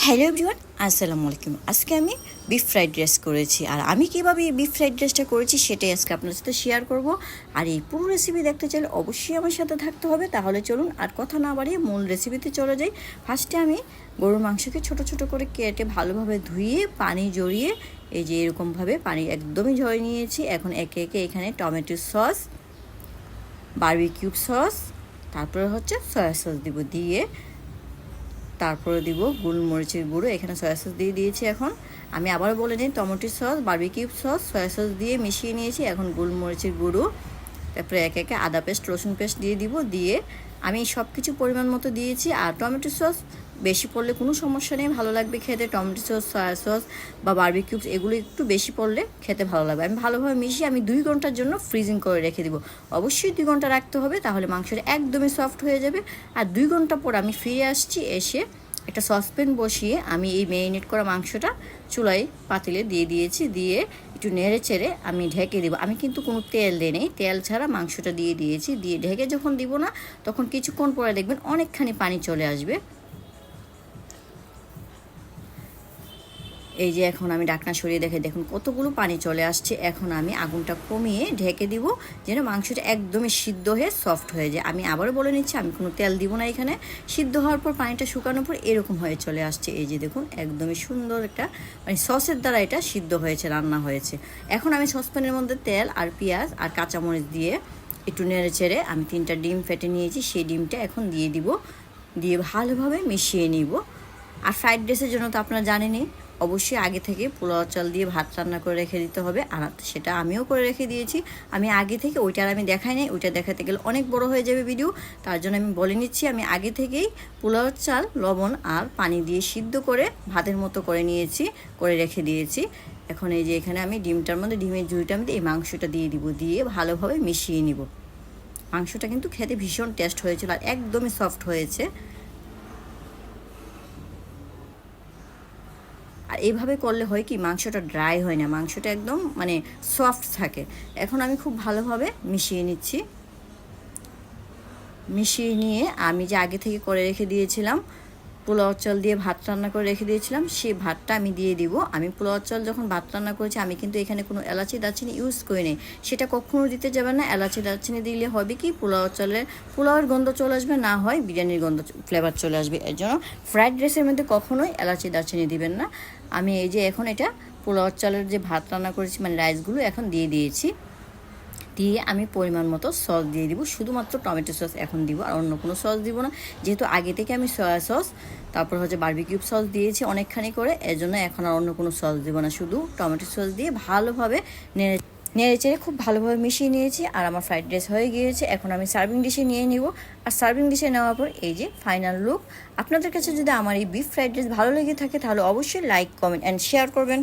Hello everyone, আসসালামু আলাইকুম। আজকে আমি বিফ ফ্রাইড রাইস করেছি, আর আমি কীভাবে এই বিফ ফ্রাইড রাইসটা করেছি সেটাই আজকে আপনার সাথে শেয়ার করব। আর এই পুরো রেসিপি দেখতে চাইলে অবশ্যই আমার সাথে থাকতে হবে। তাহলে চলুন আর কথা না বাড়িয়ে মূল রেসিপিতে চলে যাই। ফার্স্টে আমি গরুর মাংসকে ছোট ছোট করে কেটে ভালোভাবে ধুয়ে পানি জড়িয়ে এই যে এরকমভাবে পানি একদমই ঝরিয়ে নিয়েছি। এখন একে একে এখানে টমেটো সস, বারবিকিউ সস, তারপরে হচ্ছে সয়া সস দিয়ে তারপরে দিব গোলমরিচের গুঁড়ো। এখানে সয়া সস দিয়ে দিয়েছি। এখন আমি আবার বলে নিই, tomato sauce, barbecue sauce, soya sauce দিয়ে মিশিয়ে নিয়েছি। এখন গোলমরিচের গুঁড়ো, তারপরে একে একে আদা পেস্ট, রসুন পেস্ট দিয়ে আমি সব কিছু পরিমাণ মতো দিয়েছি। আর টমেটো সস বেশি পড়লে কোনো সমস্যা নেই, ভালো লাগবে খেতে। টমেটো সস, সয়া সস বা বারবিকিউবস এগুলো একটু বেশি পড়লে খেতে ভালো লাগবে। আমি ভালোভাবে মিশিয়ে আমি 2 ঘন্টার জন্য ফ্রিজিং করে রেখে দিব। অবশ্যই 2 ঘন্টা রাখতে হবে, তাহলে মাংসটা একদমই সফট হয়ে যাবে। আর 2 ঘন্টা পর আমি ফিরে আসছি। এসে একটা সসপ্যান বসিয়ে আমি এই ম্যারিনেট করা মাংসটা চুলায় পাতিলে দিয়ে একটু নেড়ে চেড়ে আমি ঢেকে দেবো। আমি কিন্তু কোনো তেল দিই নেই, তেল ছাড়া মাংসটা দিয়ে দিয়েছি। ঢেকে যখন দিব না, তখন কিছুক্ষণ পরে দেখবেন অনেকখানি পানি চলে আসবে। এই যে এখন আমি ঢাকনা সরিয়ে দেখুন কতগুলো পানি চলে আসছে। এখন আমি আগুনটা কমিয়ে ঢেকে দিব, যেন মাংসটা একদমই সিদ্ধ হয়ে সফট হয়ে যায়। আমি আবারও বলে নিচ্ছি, আমি কোনো তেল দিব না এখানে। সিদ্ধ হওয়ার পর পানিটা শুকানোর পর এরকম হয়ে চলে আসছে। এই যে দেখুন একদমই সুন্দর একটা সসের দ্বারা এটা সিদ্ধ হয়েছে, রান্না হয়েছে। এখন আমি সসপ্যানের মধ্যে তেল আর পেঁয়াজ আর কাঁচামরিচ দিয়ে একটু নেড়ে চেড়ে আমি 3টা ডিম ফেটে নিয়েছি। সেই ডিমটা এখন দিয়ে ভালোভাবে মিশিয়ে নিব। আর ফ্রাইড রাইসের জন্য তো আপনারা জানেনই, অবশ্যই আগে থেকে পোলাও চাল দিয়ে ভাত রান্না করে রেখে দিতে হবে। আর সেটা আমিও করে রেখে দিয়েছি। আমি আগে থেকে ওইটার আমি দেখাই নাই, ওইটা দেখাতে গেলে অনেক বড় হয়ে যাবে ভিডিও। তার জন্য আমি বলে নিচ্ছি, আমি আগে থেকেই পোলাও চাল লবণ আর পানি দিয়ে সিদ্ধ করে ভাতের মতো করে রেখে দিয়েছি। এখন এই যে এখানে আমি ডিমের ঝুড়িটার মধ্যে এই মাংসটা দিয়ে ভালোভাবে মিশিয়ে নিব। মাংসটা কিন্তু খেতে ভীষণ টেস্ট হয়েছিল আর একদমই সফট হয়েছে। আর এইভাবে করলে হয় কি, মাংসটা ড্রাই হয় না, মাংসটা একদম সফট থাকে। এখন আমি খুব ভালোভাবে মিশিয়ে নিচ্ছি। মিশিয়ে নিয়ে আমি যে আগে থেকে করে রেখে দিয়েছিলাম, পোলাও চাল দিয়ে ভাত রান্না করে রেখে দিয়েছিলাম, সেই ভাতটা আমি দিয়ে দিব। আমি পোলাও চাল যখন ভাত রান্না করেছি, আমি কিন্তু এখানে কোনো এলাচি দারচিনি ইউজ করি নি। সেটা কখনো দিতে যাবে না। এলাচি দারচিনি দিলে হবে কি, পোলাওয়ের গন্ধ চলে আসবে, না হয় বিরিয়ানির গন্ধ ফ্লেভার চলে আসবে। এর জন্য ফ্রাইড রাইসের মধ্যে কখনোই এলাচি দারচিনি দিবেন না। আমি এই যে এখন এটা পোলাও চালের যে ভাত রান্না করেছি, রাইসগুলো এখন দিয়ে আমি পরিমাণ মতো সস দিয়ে দিব। শুধুমাত্র টমেটো সস এখন দিব, আর অন্য কোনো সস দিব না। যেহেতু আগে থেকে আমি সয়া সস, তারপর হচ্ছে বারবিকিউ সস দিয়েছি অনেকখানি করে, এর জন্য এখন আর অন্য কোনো সস দিব না। শুধু টমেটো সস দিয়ে ভালোভাবে নেড়ে চেড়ে খুব ভালোভাবে মিশিয়ে নিয়েছি। আর আমার ফ্রাইড রাইস হয়ে গিয়েছে। এখন আমি সার্ভিং ডিশে নিয়ে নিব। আর সার্ভিং ডিশে নেওয়ার পর এই যে ফাইনাল লুক। আপনাদের কাছে যদি আমার এই বিফ ফ্রাইড রাইস ভালো লেগে থাকে, তাহলে অবশ্যই লাইক, কমেন্ট অ্যান্ড শেয়ার করবেন।